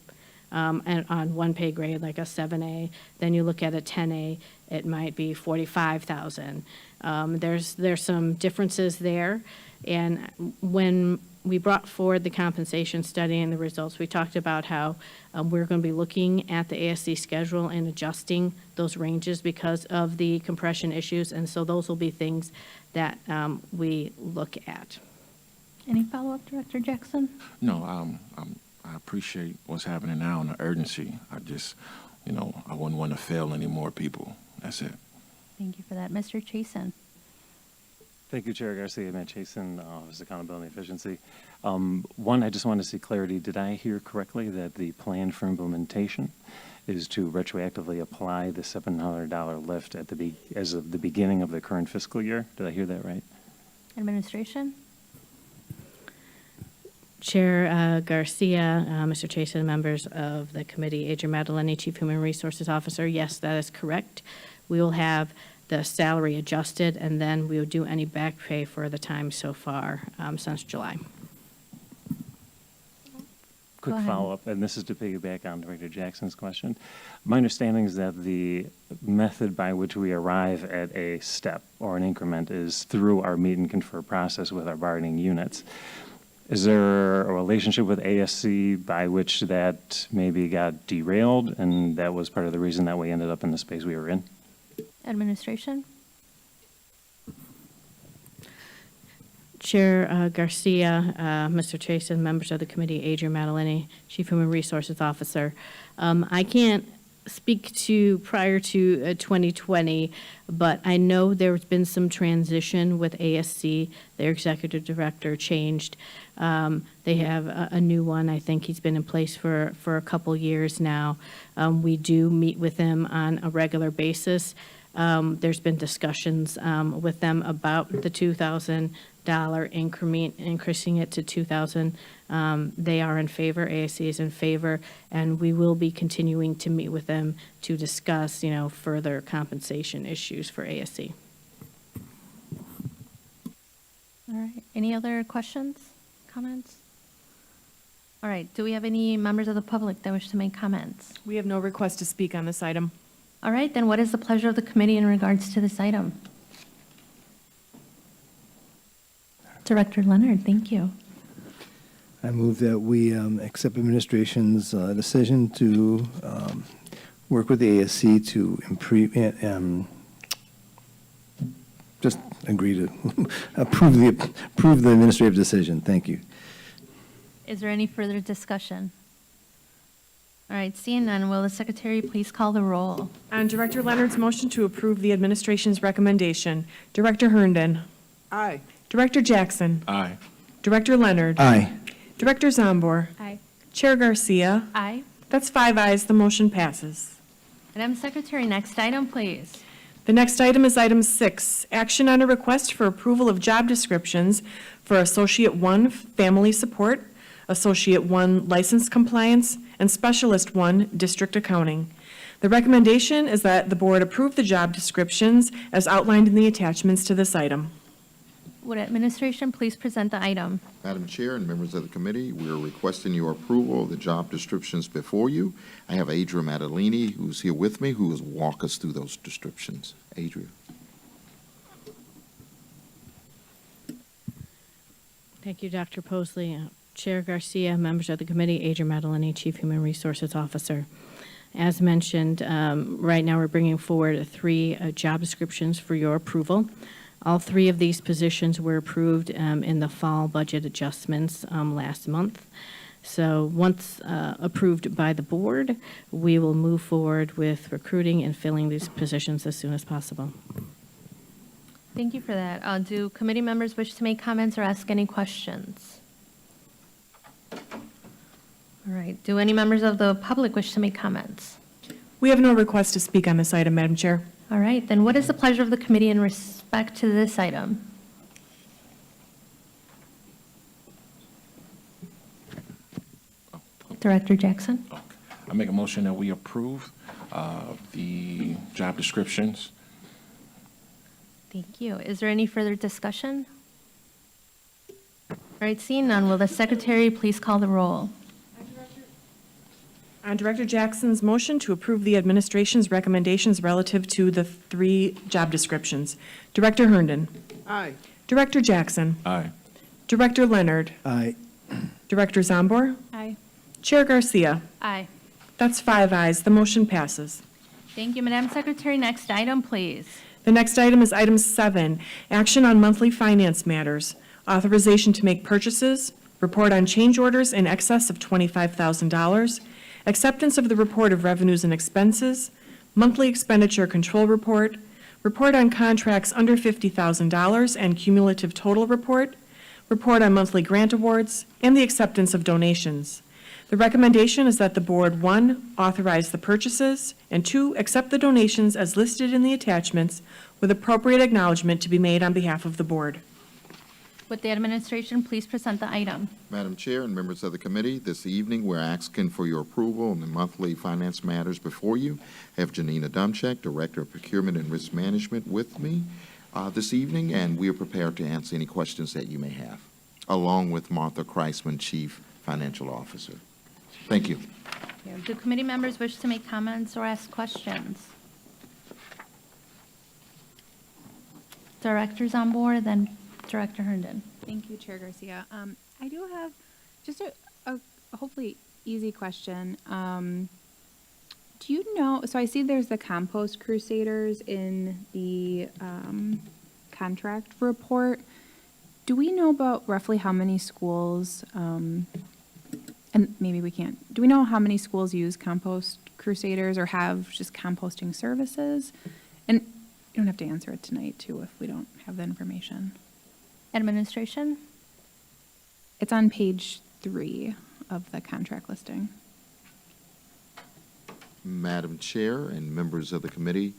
and on one pay grade, like a 7A. Then you look at a 10A, it might be 45,000. There's some differences there. And when we brought forward the compensation study and the results, we talked about how we're going to be looking at the ASC schedule and adjusting those ranges because of the compression issues. And so those will be things that we look at. Any follow-up, Director Jackson? No, I appreciate what's happening now and the urgency. I just, I wouldn't want to fail any more people. That's it. Thank you for that. Mr. Chason. Thank you, Chair Garcia. Matt Chason, Office of Accountability and Efficiency. One, I just want to see clarity. Did I hear correctly that the plan for implementation is to retroactively apply the $700 lift as of the beginning of the current fiscal year? Did I hear that right? Administration. Chair Garcia, Mr. Chason, members of the committee, Adrian Maddaleni, Chief Human Resources Officer, yes, that is correct. We will have the salary adjusted, and then we will do any back pay for the time so far since July. Quick Go ahead. follow-up, and this is to piggyback on Director Jackson's question. My understanding is that the method by which we arrive at a step or an increment is through our meet and confer process with our bargaining units. Is there a relationship with ASC by which that maybe got derailed, and that was part of the reason that we ended up in the space we were in? Administration. Chair Garcia, Mr. Chason, members of the committee, Adrian Madeline, Chief Human Resources Officer. I can't speak to prior to 2020, but I know there's been some transition with ASC. Their executive director changed. They have a new one. I think he's been in place for a couple years now. We do meet with him on a regular basis. There's been discussions with them about the $2,000 increment, increasing it to $2,000. They are in favor, ASC is in favor, and we will be continuing to meet with them to discuss, further compensation issues for ASC. All right. Any other questions, comments? All right. Do we have any members of the public that wish to make comments? We have no request to speak on this item. All right. Then what is the pleasure of the committee in regards to this item? Director Leonard, thank you. I move that we accept administration's decision to work with the ASC to improve, just agree to approve the administrative decision. Thank you. Is there any further discussion? All right. Seeing none, will the secretary please call the roll? On Director Leonard's motion to approve the administration's recommendation, Director Herndon. Aye. Director Jackson. Aye. Director Leonard. Aye. Director Zombor. Aye. Chair Garcia. Aye. That's 5 ayes, the motion passes. Madam Secretary, next item, please. The next item is item 6, action on a request for approval of job descriptions for Associate 1 Family Support, Associate 1 License Compliance, and Specialist 1 District Accounting. The recommendation is that the board approve the job descriptions as outlined in the attachments to this item. Would administration please present the item? Madam Chair and members of the committee, we are requesting your approval of the job descriptions before you. I have Adria Madeline, who's here with me, who will walk us through those descriptions. Adria. Thank you, Dr. Posley. Chair Garcia, members of the committee, Adrian Madeline, Chief Human Resources Officer. As mentioned, right now we're bringing forward 3 job descriptions for your approval. All 3 of these positions were approved in the fall budget adjustments last month. So once approved by the board, we will move forward with recruiting and filling these positions as soon as possible. Thank you for that. Do committee members wish to make comments or ask any questions? All right. Do any members of the public wish to make comments? We have no request to speak on this item, Madam Chair. All right. Then what is the pleasure of the committee in respect to this item? Director Jackson? I make a motion that we approve the job descriptions. Thank you. Is there any further discussion? All right. Seeing none, will the secretary please call the roll? On Director Jackson's motion to approve the administration's recommendations relative to the 3 job descriptions, Director Herndon. Aye. Director Jackson. Aye. Director Leonard. Aye. Director Zombor. Aye. Chair Garcia. Aye. That's 5 ayes, the motion passes. Thank you, Madam Secretary. Next item, please. The next item is item 7, action on monthly finance matters, authorization to make purchases, report on change orders in excess of $25,000, acceptance of the report of revenues and expenses, monthly expenditure control report, report on contracts under $50,000 and cumulative total report, report on monthly grant awards, and the acceptance of donations. The recommendation is that the board, 1, authorize the purchases, and 2, accept the donations as listed in the attachments with appropriate acknowledgement to be made on behalf of the board. Would the administration please present the item? Madam Chair and members of the committee, this evening we're asking for your approval on the monthly finance matters before you. I have Janina Dumchek, Director of Procurement and Risk Management, with me this evening, and we are prepared to answer any questions that you may have, along with Martha Kreisman, Chief Financial Officer. Thank you. Do committee members wish to make comments or ask questions? Directors on board, then Director Herndon. Thank you, Chair Garcia. I do have just a hopefully easy question. Do you know, so I see there's the Compost Crusaders in the contract report. Do we know about roughly how many schools, and maybe we can't, do we know how many schools use Compost Crusaders or have just composting services? And you don't have to answer it tonight, too, if we don't have the information. Administration? It's on page 3 of the contract listing. Madam Chair and members of the committee,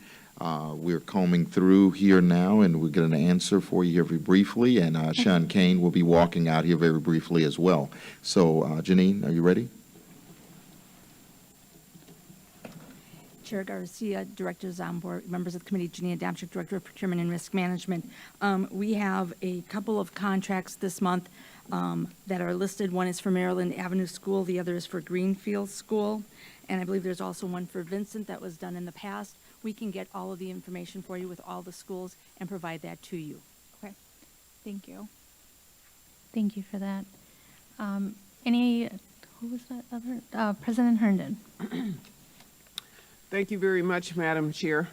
we're combing through here now, and we're going to answer for you here very briefly, and Sean Kane will be walking out here very briefly as well. So, Janine, are you ready? Chair Garcia, Directors on Board, members of the committee, Janine Adamczyk, Director of Procurement and Risk Management. We have a couple of contracts this month that are listed. One is for Maryland Avenue School, the other is for Greenfield School, and I believe there's also one for Vincent that was done in the past. We can get all of the information for you with all the schools and provide that to you. Okay, thank you. Thank you for that. Who was that other? President Herndon. Thank you very much, Madam Chair.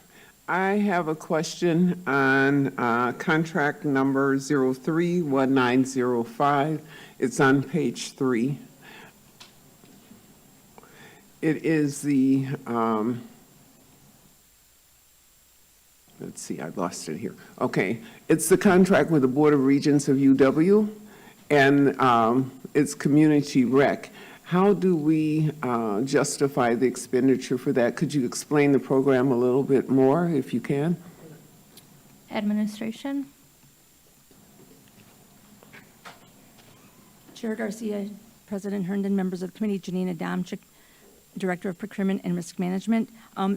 I have a question on contract number 031905. It's on page 3. It is the, let's see, I lost it here. Okay, it's the contract with the Board of Regents of UW, and it's community rec. How do we justify the expenditure for that? Could you explain the program a little bit more, if you can? Administration? Chair Garcia, President Herndon, members of the committee, Janine Adamczyk, Director of Procurement and Risk Management.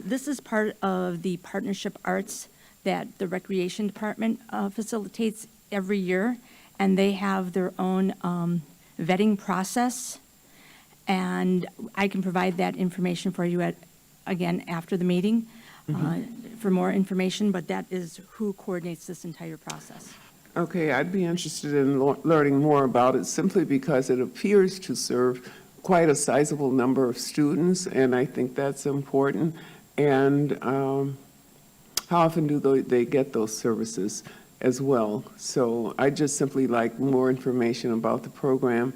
This is part of the partnership arts that the Recreation Department facilitates every year, and they have their own vetting process. And I can provide that information for you again after the meeting for more information, but that is who coordinates this entire process. Okay, I'd be interested in learning more about it simply because it appears to serve quite a sizable number of students, and I think that's important. And how often do they get those services as well? So I'd just simply like more information about the program.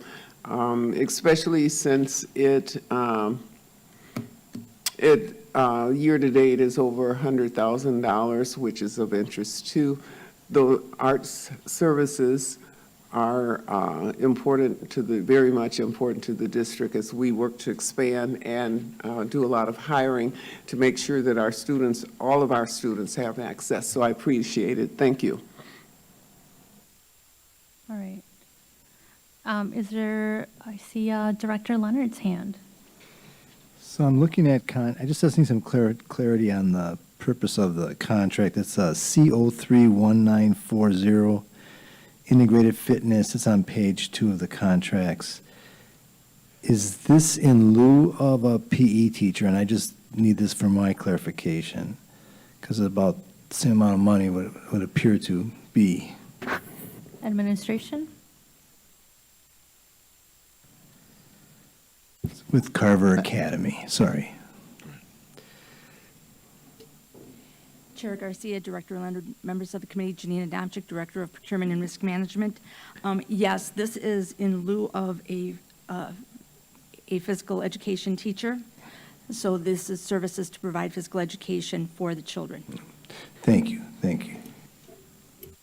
Especially since it year-to-date is over $100,000, which is of interest too. The arts services are very much important to the district as we work to expand and do a lot of hiring to make sure that our students, all of our students, have access. So I appreciate it. Thank you. All right. I see Director Leonard's hand. So I'm looking at, I just need some clarity on the purpose of the contract. It's C031940, integrated fitness. It's on page 2 of the contracts. Is this in lieu of a PE teacher? And I just need this for my clarification, because it's about the same amount of money would appear to be. Administration? With Carver Academy, sorry. Chair Garcia, Director Leonard, members of the committee, Janine Adamczyk, Director of Procurement and Risk Management. Yes, this is in lieu of a physical education teacher. So this is services to provide physical education for the children. Thank you, thank you.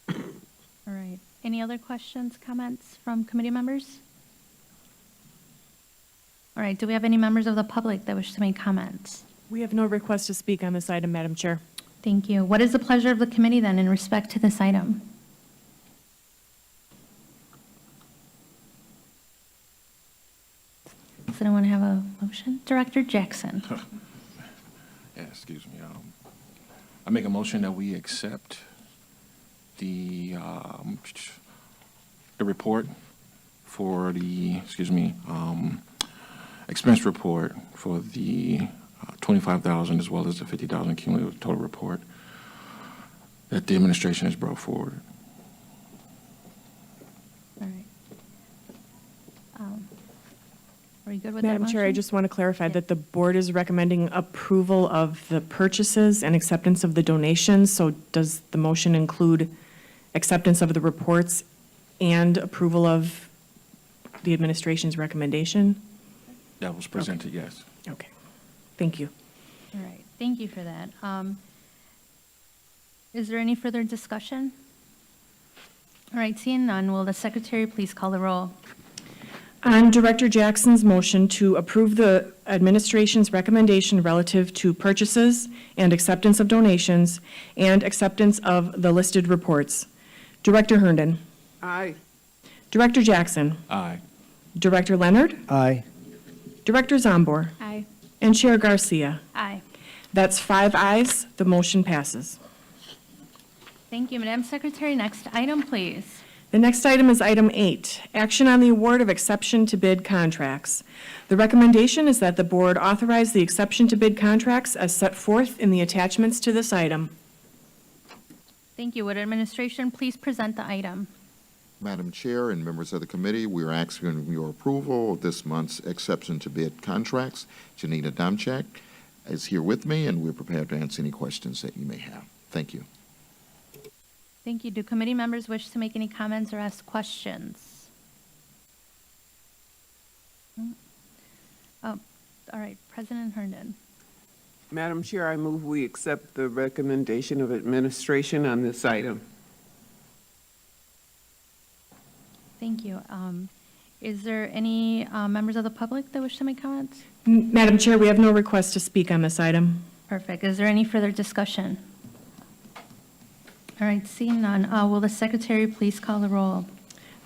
All right. Any other questions, comments from committee members? All right. Do we have any members of the public that wish to make comments? We have no request to speak on this item, Madam Chair. Thank you. What is the pleasure of the committee then in respect to this item? Does anyone have a motion? Director Jackson. Yeah, excuse me. I make a motion that we accept the report for the, expense report for the 25,000 as well as the 50,000 cumulative total report that the administration has brought forward. All right. Are you good with that Madam Chair, I motion? just want to clarify that the board is recommending approval of the purchases and acceptance of the donations. So does the motion include acceptance of the reports and approval of the administration's recommendation? That was presented, yes. Okay, thank you. All right, thank you for that. Is there any further discussion? All right, seeing none, will the secretary please call the roll? On Director Jackson's motion to approve the administration's recommendation relative to purchases and acceptance of donations and acceptance of the listed reports, Director Herndon, Aye. Director Jackson, Aye. Director Leonard, Aye. Director Zombor, Aye. and Chair Garcia. Aye. That's 5 ayes, the motion passes. Thank you, Madam Secretary. Next item, please. The next item is item 8, action on the award of exception to bid contracts. The recommendation is that the board authorize the exception to bid contracts as set forth in the attachments to this item. Thank you. Would administration please present the item? Madam Chair and members of the committee, we are asking your approval of this month's exception to bid contracts. Janina Domchak is here with me, and we're prepared to answer any questions that you may have. Thank you. Thank you. Do committee members wish to make any comments or ask questions? Oh, all right, President Herndon. Madam Chair, I move we accept the recommendation of administration on this item. Thank you. Is there any members of the public that wish to make comments? Madam Chair, we have no request to speak on this item. Perfect. Is there any further discussion? All right, seeing none, will the secretary please call the roll?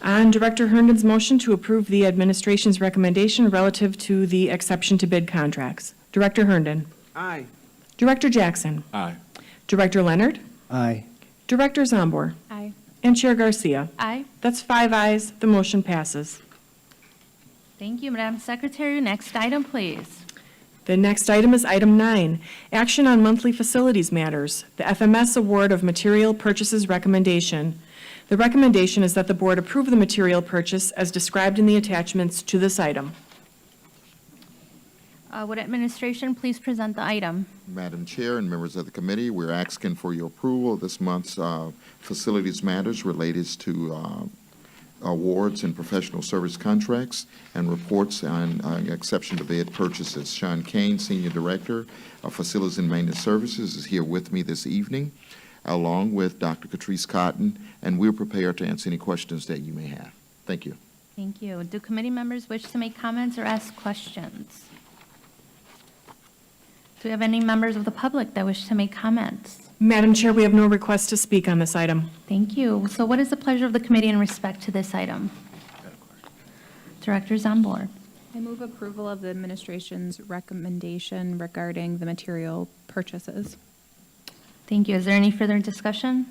On Director Herndon's motion to approve the administration's recommendation relative to the exception to bid contracts, Director Herndon, Aye. Director Jackson, Aye. Director Leonard, Aye. Director Zombor, Aye. and Chair Garcia. Aye. That's 5 ayes, the motion passes. Thank you, Madam Secretary. Next item, please. The next item is item 9, action on monthly facilities matters, the FMS award of material purchases recommendation. The recommendation is that the board approve the material purchase as described in the attachments to this item. Would administration please present the item? Madam Chair and members of the committee, we're asking for your approval of this month's facilities matters related to awards and professional service contracts and reports on exception to bid purchases. Sean Kane, Senior Director of Facilities and Maintenance Services, is here with me this evening, along with Dr. Catrice Cotton, and we're prepared to answer any questions that you may have. Thank you. Thank you. Do committee members wish to make comments or ask questions? Do we have any members of the public that wish to make comments? Madam Chair, we have no request to speak on this item. Thank you. So what is the pleasure of the committee in respect to this item? Director Zombor. I move approval of the administration's recommendation regarding the material purchases. Thank you. Is there any further discussion?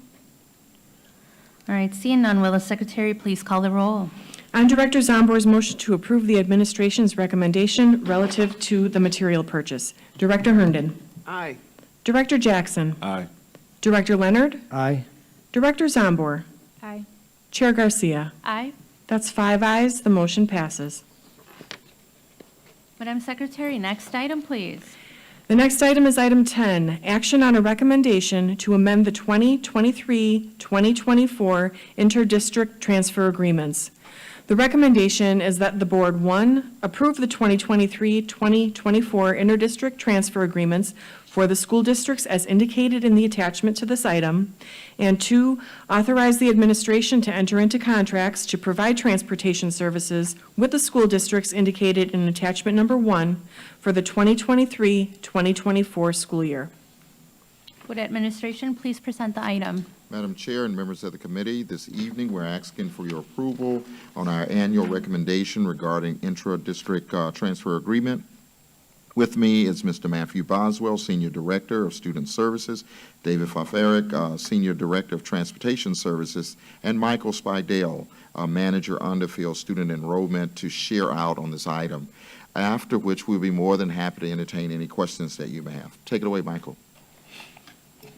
All right, seeing none, will the secretary please call the roll? On Director Zombor's motion to approve the administration's recommendation relative to the material purchase, Director Herndon, Aye. Director Jackson, Aye. Director Leonard, Aye. Director Zombor, Aye. Chair Garcia. Aye. That's 5 ayes, the motion passes. Madam Secretary, next item, please. The next item is item 10, action on a recommendation to amend the 2023-2024 interdistrict transfer agreements. The recommendation is that the board, 1, approve the 2023-2024 interdistrict transfer agreements for the school districts as indicated in the attachment to this item, and 2, authorize the administration to enter into contracts to provide transportation services with the school districts indicated in attachment number 1 for the 2023-2024 school year. Would administration please present the item? Madam Chair and members of the committee, this evening we're asking for your approval on our annual recommendation regarding intra-district transfer agreement. With me is Mr. Matthew Boswell, Senior Director of Student Services, David Faferick, Senior Director of Transportation Services, and Michael Spidell, Manager Underfield Student Enrollment, to share out on this item, after which we'll be more than happy to entertain any questions that you may have. Take it away, Michael.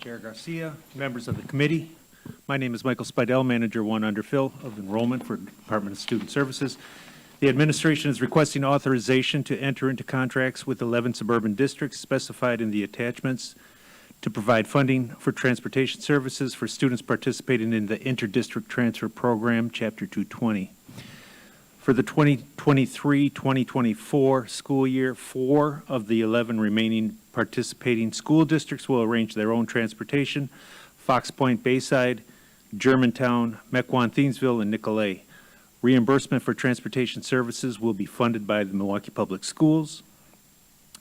Chair Garcia, members of the committee, my name is Michael Spidell, Manager 1 Underfill of Enrollment for Department of Student Services. The administration is requesting authorization to enter into contracts with 11 suburban districts specified in the attachments to provide funding for transportation services for students participating in the Inter-District Transfer Program, Chapter 220. For the 2023-2024 school year, 4 of the 11 remaining participating school districts will arrange their own transportation: Fox Point Bayside, Germantown, Mequon-Thiensville, and Nicolay. Reimbursement for transportation services will be funded by the Milwaukee Public Schools.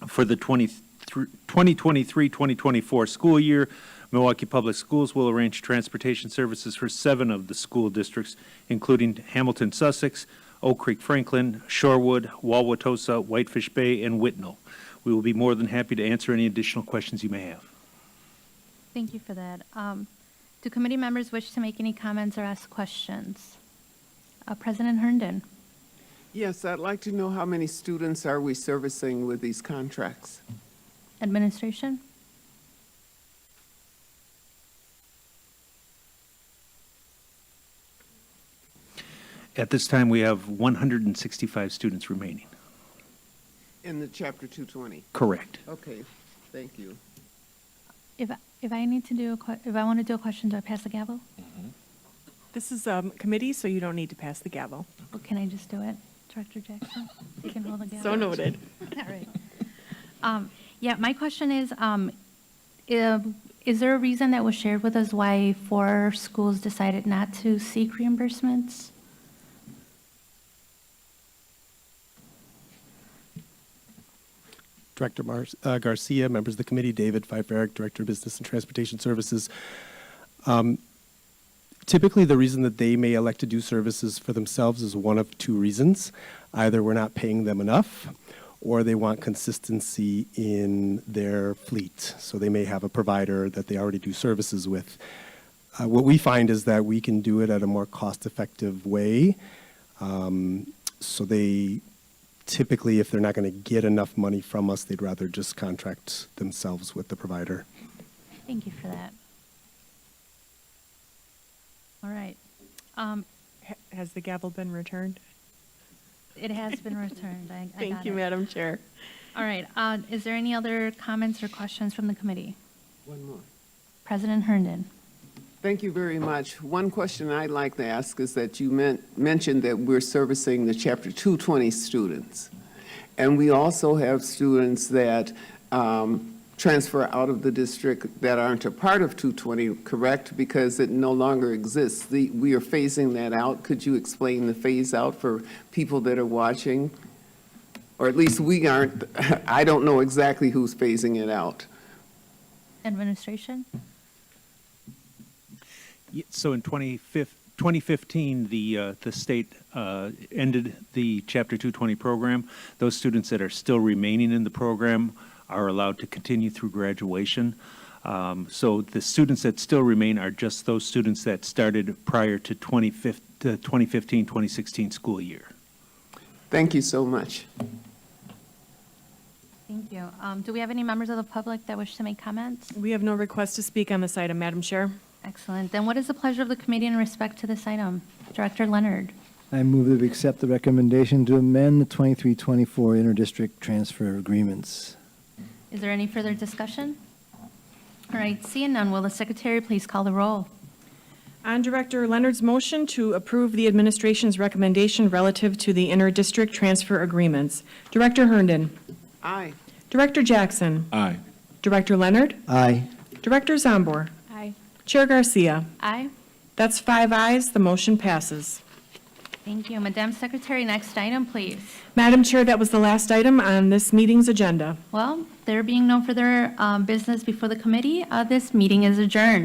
For the 2023-2024 school year, Milwaukee Public Schools will arrange transportation services for 7 of the school districts, including Hamilton, Sussex, Oak Creek, Franklin, Shorewood, Wauwatosa, Whitefish Bay, and Whitnall. We will be more than happy to answer any additional questions you may have. Thank you for that. Do committee members wish to make any comments or ask questions? President Herndon. Yes, I'd like to know how many students are we servicing with these contracts? Administration? At this time, we have 165 students remaining. In the Chapter 220? Correct. Okay, thank you. If I need to do, if I want to do a question, do I pass the gavel? This is a committee, so you don't need to pass the gavel. Or can I just do it? Director Jackson? You can hold the gavel. So noted. All right. Yeah, my question is there a reason that was shared with us why 4 schools decided not to seek reimbursements? Director Garcia, members of the committee, David Fife-Eric, Director of Business and Transportation Services. Typically, the reason that they may elect to do services for themselves is one of 2 reasons. Either we're not paying them enough, or they want consistency in their fleet. So they may have a provider that they already do services with. What we find is that we can do it at a more cost-effective way. So they typically, if they're not going to get enough money from us, they'd rather just contract themselves with the provider. Thank you for that. All right. Has the gavel been returned? It has been returned. I Thank got you, it. Madam Chair. All right. Is there any other comments or questions from the committee? One more. President Herndon. Thank you very much. One question I'd like to ask is that you mentioned that we're servicing the Chapter 220 students. And we also have students that transfer out of the district that aren't a part of 220, correct? Because it no longer exists. We are phasing that out. Could you explain the phase out for people that are watching? Or at least we aren't. I don't know exactly who's phasing it out. Administration? So in 2015, the state ended the Chapter 220 program. Those students that are still remaining in the program are allowed to continue through graduation. So the students that still remain are just those students that started prior to 2015-2016 school year. Thank you so much. Thank you. Do we have any members of the public that wish to make comments? We have no request to speak on this item, Madam Chair. Excellent. Then what is the pleasure of the committee in respect to this item? Director Leonard. I move that we accept the recommendation to amend the 23-24 inter-district transfer agreements. Is there any further discussion? All right, seeing none, will the secretary please call the roll? On Director Leonard's motion to approve the administration's recommendation relative to the inter-district transfer agreements, Director Herndon. Aye. Director Jackson. Aye. Director Leonard. Aye. Director Zombor. Aye. Chair Garcia. Aye. That's 5 ayes. The motion passes. Thank you. Madam Secretary, next item, please. Madam Chair, that was the last item on this meeting's agenda. Well, there being no further business before the committee, this meeting is adjourned.